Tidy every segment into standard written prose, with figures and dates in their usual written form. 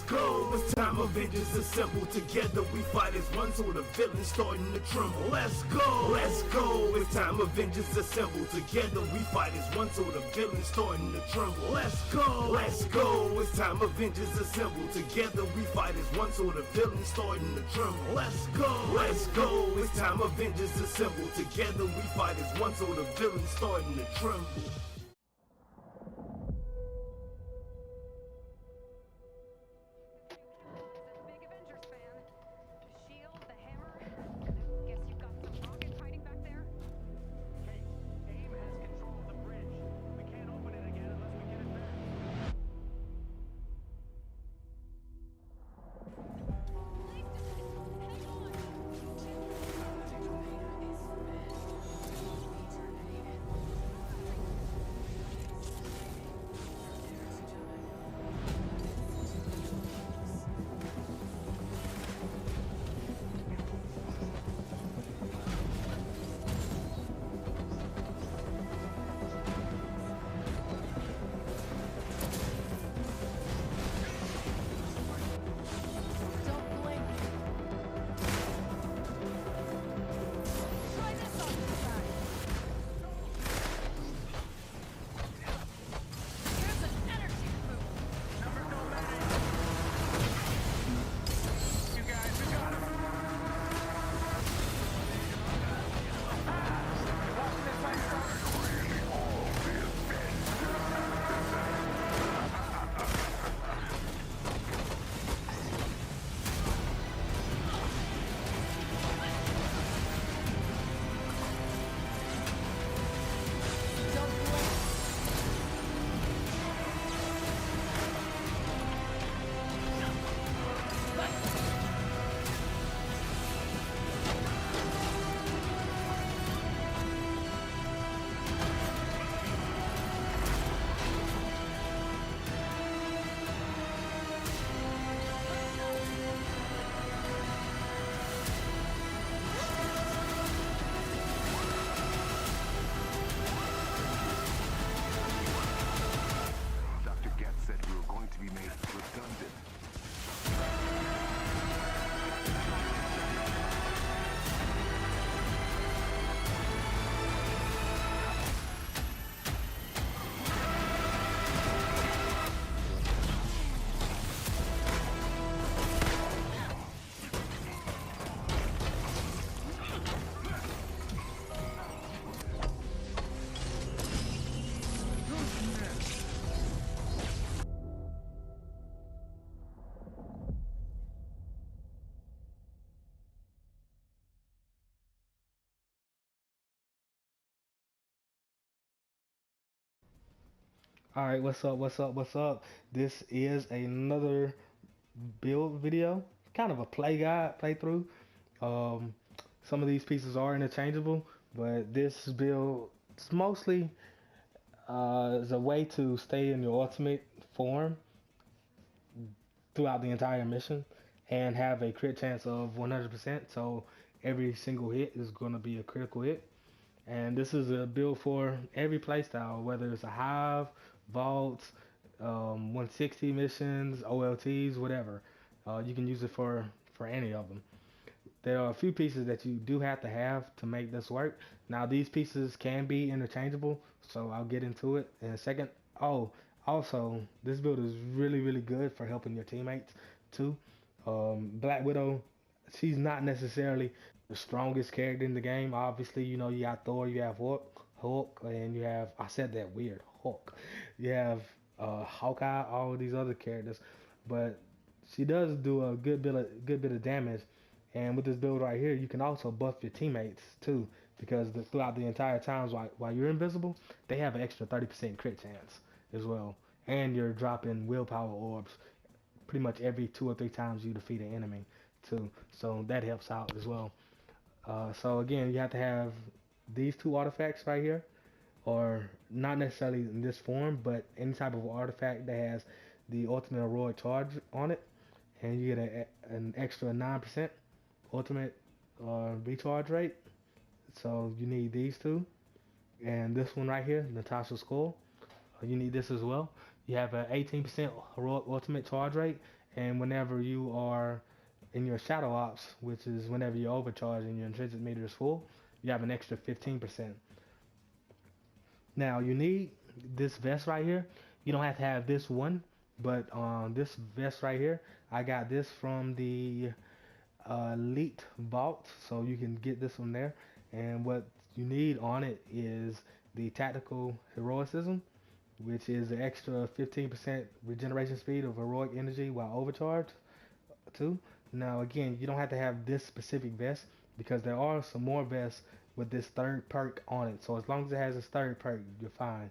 go, it's time Avengers assemble. Together we fight as one, so the villains starting to tremble. Let's go, it's time Avengers assemble. Together we fight as one, so the villains starting to tremble. Let's go, it's time Avengers assemble. Together we fight as one, so the villains starting to tremble. Let's go, it's time Avengers assemble. Together we fight as one, so the villains starting to tremble. Big Avengers fan. The shield, the hammer. Guess you've got some rockets hiding back there. Hey, AIM has control of the bridge. We can't open it again unless we get it back. Alright, what's up? This is another build video, kind of a playthrough. Um, some of these pieces are interchangeable, but this build is mostly is a way to stay in your ultimate form throughout the entire mission and have a crit chance of 100%. So every single hit is going to be a critical hit. And this is a build for every playstyle, whether it's a Hive, Vaults, 160 missions, OLTs, whatever. You can use it for any of them. There are a few pieces that you do have to make this work. Now these pieces can be interchangeable, so I'll get into it in a second. Oh, also, this build is really good for helping your teammates too. Black Widow, she's not necessarily the strongest character in the game. Obviously, you know, you got Thor, you have Hulk, and you have, I said that weird, Hulk. You have Hawkeye, all of these other characters, but she does do a good bit of damage. And with this build right here, you can also buff your teammates too, because throughout the entire times while you're invisible, they have an extra 30% crit chance as well. And you're dropping willpower orbs pretty much every 2 or 3 times you defeat an enemy too. So that helps out as well. So again, you have to have these 2 artifacts right here, or not necessarily in this form, but any type of artifact that has the ultimate heroic charge on it, and you get an extra 9% ultimate recharge rate. So you need these 2, and this one right here, Natasha's Skull, you need this as well. You have an 18% heroic ultimate charge rate, And whenever you are in your shadow ops, which is whenever you're overcharged and your intrinsic meter is full, you have an extra 15%. Now you need this vest right here. You don't have to have this one, but this vest right here, I got this from the Elite Vault, so you can get this from there. And what you need on it is the Tactical Heroicism, which is the extra 15% regeneration speed of heroic energy while overcharged too. Now again, you don't have to have this specific vest because there are some more vests with this third perk on it. So as long as it has this third perk, you're fine.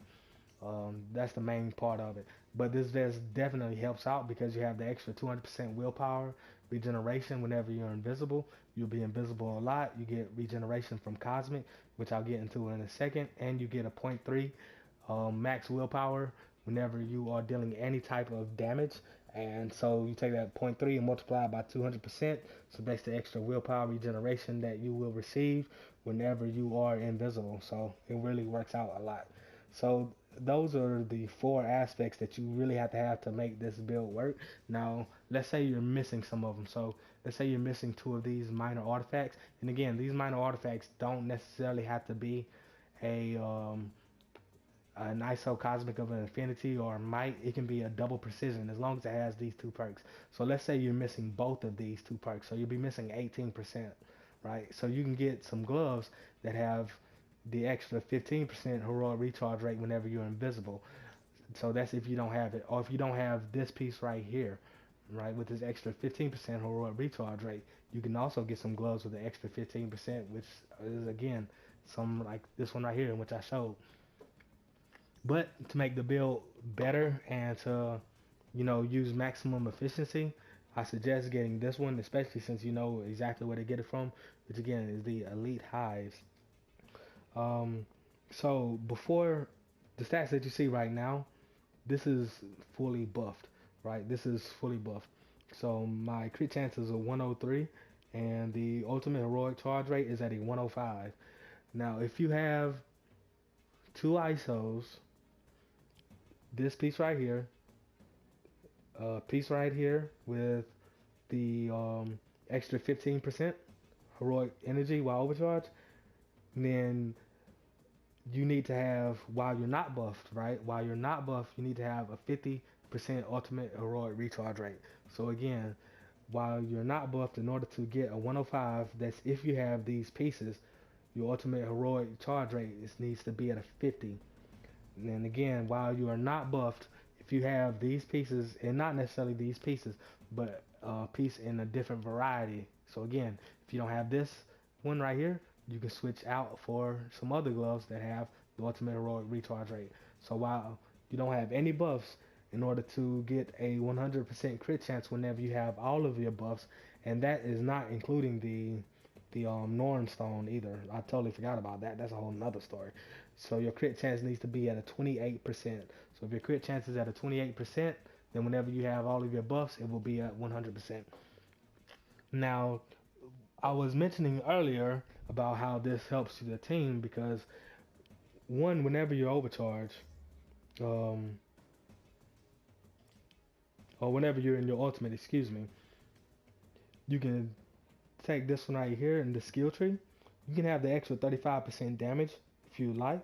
That's the main part of it. But this vest definitely helps out because you have the extra 200% willpower regeneration whenever you're invisible. You'll be invisible a lot. You get regeneration from Cosmic, which I'll get into in a second, and you get a zero point 0.3 max willpower whenever you are dealing any type of damage. And so you take that zero point 0.3 and multiply it by 200%. So that's the extra willpower regeneration that you will receive whenever you are invisible. So it really works out a lot. So those are the 4 aspects that you really have to make this build work. Now, let's say you're missing some of them. So let's say you're missing 2 of these minor artifacts. And again, these minor artifacts don't necessarily have to be an ISO Cosmic of an Infinity or Might. It can be a double precision as long as it has these 2 perks. So let's say you're missing both of these 2 perks. So you'll be missing 18%, right? So you can get some gloves that have the extra 15% heroic recharge rate whenever you're invisible. So that's if you don't have it. Or if you don't have this piece right here, right, with this extra 15% heroic recharge rate, you can also get some gloves with the extra 15%, which is again some like this one right here, which I showed. But to make the build better and to, use maximum efficiency, I suggest getting this one, especially since you know exactly where to get it from, which again is the Elite Hives. So before the stats that you see right now, this is fully buffed, right? This is fully buffed. So my crit chances are 103 and the ultimate heroic charge rate is at a 105. Now, if you have 2 ISOs, this piece right here with the extra 15% heroic energy while overcharged, then you need to have, while you're not buffed, right? While you're not buffed, you need to have a 50% ultimate heroic recharge rate. So again, while you're not buffed, in order to get a 105, that's if you have these pieces, your ultimate heroic charge rate needs to be at a 50. And again, while you are not buffed, if you have these pieces, and not necessarily these pieces, but a piece in a different variety. So again, if you don't have this one right here, you can switch out for some other gloves that have the ultimate heroic recharge rate. So while you don't have any buffs, in order to get a 100% crit chance whenever you have all of your buffs, and that is not including the Norn Stone either. I totally forgot about that. That's a whole nother story. So your crit chance needs to be at a 28%. So if your crit chance is at a 28%, then whenever you have all of your buffs, it will be at 100%. Now, I was mentioning earlier about how this helps the team because one, whenever you're overcharged, or whenever you're in your ultimate, you can take this one right here in the skill tree. You can have the extra 35% damage if you like,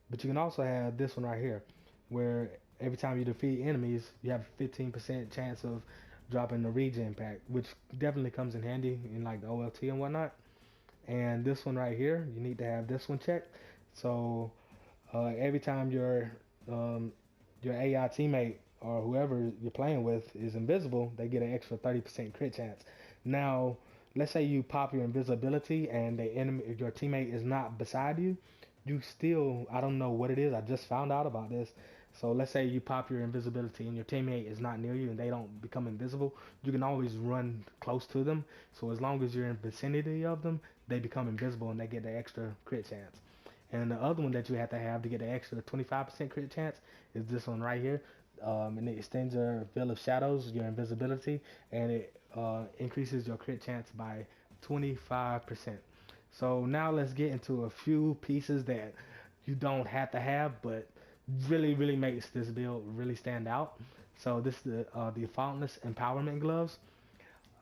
but you can also have this one right here, where every time you defeat enemies, you have a 15% chance of dropping the regen pack, which definitely comes in handy in like the OLT and whatnot. And this one right here, you need to have this one checked. So every time your AI teammate or whoever you're playing with is invisible, they get an extra 30% crit chance. Now, let's say you pop your invisibility and your teammate is not beside you, you still, I don't know what it is, I just found out about this. So let's say you pop your invisibility and your teammate is not near you and they don't become invisible, you can always run close to them. So as long as you're in vicinity of them, they become invisible and they get the extra crit chance. And the other one that you have to get the extra 25% crit chance is this one right here. And it extends your veil of shadows, your invisibility, and it increases your crit chance by 25%. So now let's get into a few pieces that you don't have to have, but really makes this build really stand out. So this is the Faultless Empowerment gloves.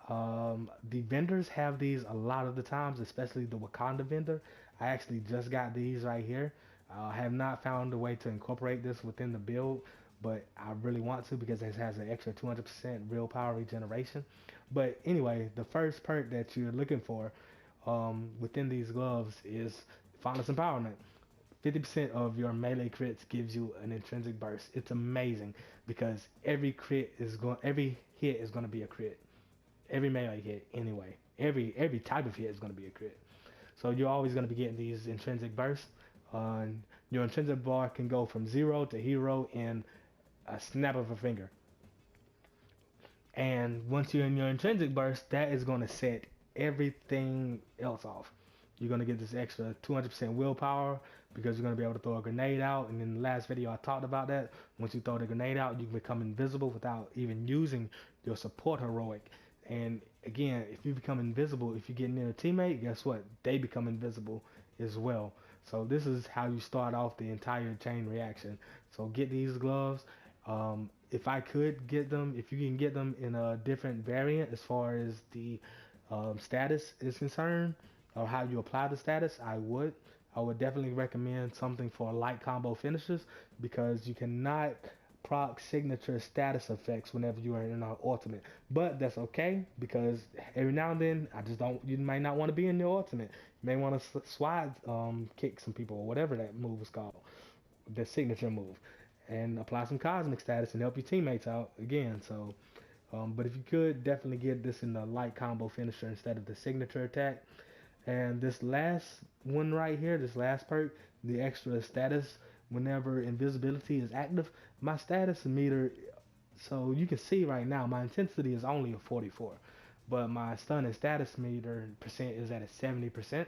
The vendors have these a lot of the times, especially the Wakanda vendor. I actually just got these right here. I have not found a way to incorporate this within the build, but I really want to because it has an extra 200% real power regeneration. But anyway, the first perk that you're looking for within these gloves is Faultless Empowerment. 50% of your melee crits gives you an intrinsic burst. It's amazing because every hit is going to be a crit. Every melee hit anyway. Every type of hit is going to be a crit. So you're always going to be getting these intrinsic bursts. Your intrinsic bar can go from 0 to hero in a snap of a finger. And once you're in your intrinsic burst, that is going to set everything else off. You're going to get this extra 200% willpower because you're going to be able to throw a grenade out. And in the last video I talked about that. Once you throw the grenade out, you can become invisible without even using your support heroic. And again, if you become invisible, if you get near a teammate, guess what? They become invisible as well. So this is how you start off the entire chain reaction. So get these gloves. If I could get them, if you can get them in a different variant as far as the status is concerned, or how you apply the status, I would definitely recommend something for light combo finishers because you cannot proc signature status effects whenever you are in an ultimate. But that's okay because every now and then you might not want to be in your ultimate. You may want to slide kick some people or whatever that move is called, the signature move, and apply some cosmic status and help your teammates out again. So but if you could, definitely get this in the light combo finisher instead of the signature attack. And this last one right here, this last perk, the extra status whenever invisibility is active, my status meter, so you can see right now my intensity is only a 44, but my stun and status meter percent is at a 70%.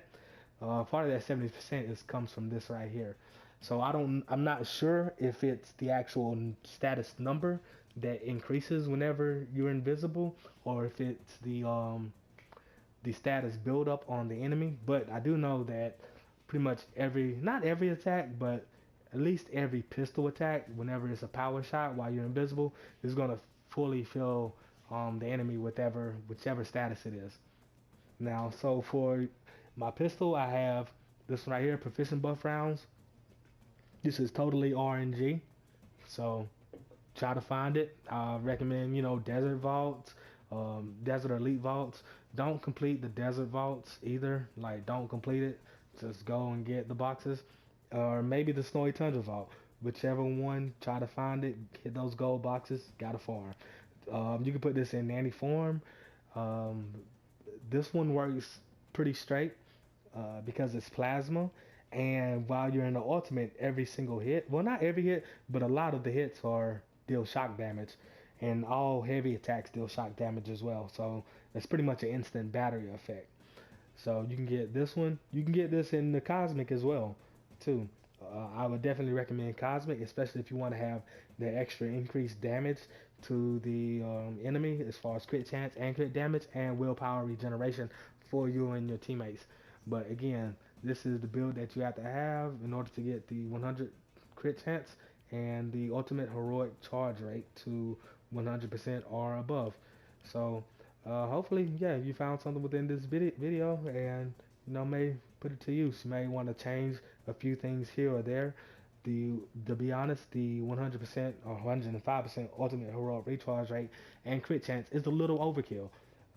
Part of that 70% comes from this right here. So I'm not sure if it's the actual status number that increases whenever you're invisible or if it's the status build up on the enemy, but I do know that pretty much not every attack, but at least every pistol attack, whenever it's a power shot while you're invisible, is going to fully fill the enemy whichever status it is. Now, so for my pistol, I have this one right here, proficient buff rounds. This is totally RNG, so try to find it. I recommend, desert vaults, desert elite vaults. Don't complete the desert vaults either. Like, don't complete it. Just go and get the boxes. Or maybe the snowy tundra vault. Whichever one, try to find it. Hit those gold boxes. Got a farm. You can put this in any form. This one works pretty straight because it's plasma. And while you're in the ultimate, every single hit, well, not every hit, but a lot of the hits deal shock damage. And all heavy attacks deal shock damage as well. So it's pretty much an instant battery effect. So you can get this one. You can get this in the Cosmic as well, too. I would definitely recommend Cosmic, especially if you want to have the extra increased damage to the enemy as far as crit chance and crit damage and willpower regeneration for you and your teammates. But again, this is the build that you have to have in order to get the 100 crit chance and the ultimate heroic charge rate to 100% or above. So hopefully, yeah, you found something within this video and may put it to use. You may want to change a few things here or there. To be honest, the 100% or 105% ultimate heroic recharge rate and crit chance is a little overkill.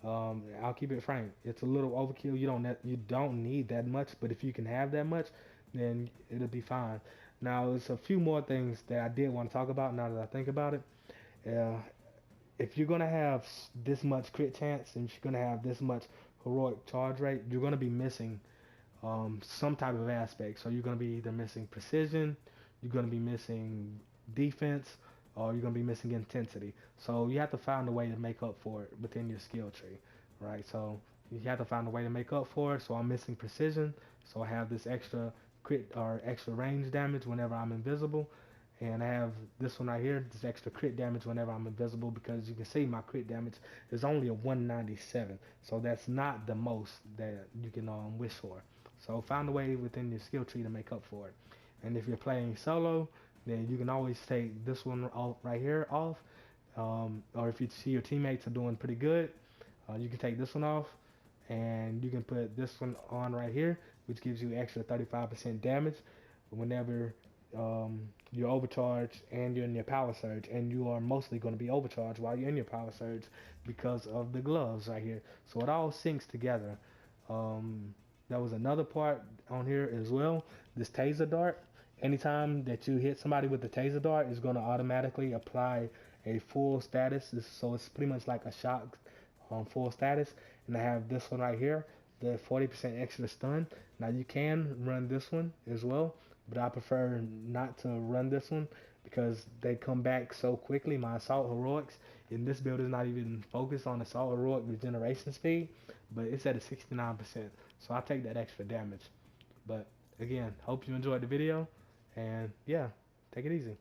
I'll keep it frank. It's a little overkill. You don't need that much, but if you can have that much, then it'll be fine. Now, there's a few more things that I did want to talk about now that I think about it. If you're gonna have this much crit chance and you're gonna have this much heroic charge rate, you're gonna be missing some type of aspect. So you're gonna be either missing precision, you're gonna be missing defense, or you're gonna be missing intensity. So you have to find a way to make up for it within your skill tree, right? So you have to find a way to make up for it. So I'm missing precision, so I have this extra crit or extra range damage whenever I'm invisible. And I have this one right here, this extra crit damage whenever I'm invisible, because you can see my crit damage is only a 197. So that's not the most that you can wish for. So find a way within your skill tree to make up for it. And if you're playing solo, then you can always take this one off right here off, or if you see your teammates are doing pretty good, you can take this one off, and you can put this one on right here, which gives you extra 35% damage whenever you're overcharged and you're in your power surge, and you are mostly going to be overcharged while you're in your power surge because of the gloves right here. So it all syncs together. There was another part on here as well, this taser dart. Anytime that you hit somebody with the taser dart, it's going to automatically apply a full status. So it's pretty much like a shock full status. And I have this one right here, the 40% extra stun. Now you can run this one as well, but I prefer not to run this one because they come back so quickly. My assault heroics in this build is not even focused on assault heroic regeneration speed, but it's at a 69%. So I take that extra damage. But again, hope you enjoyed the video, and yeah, take it easy.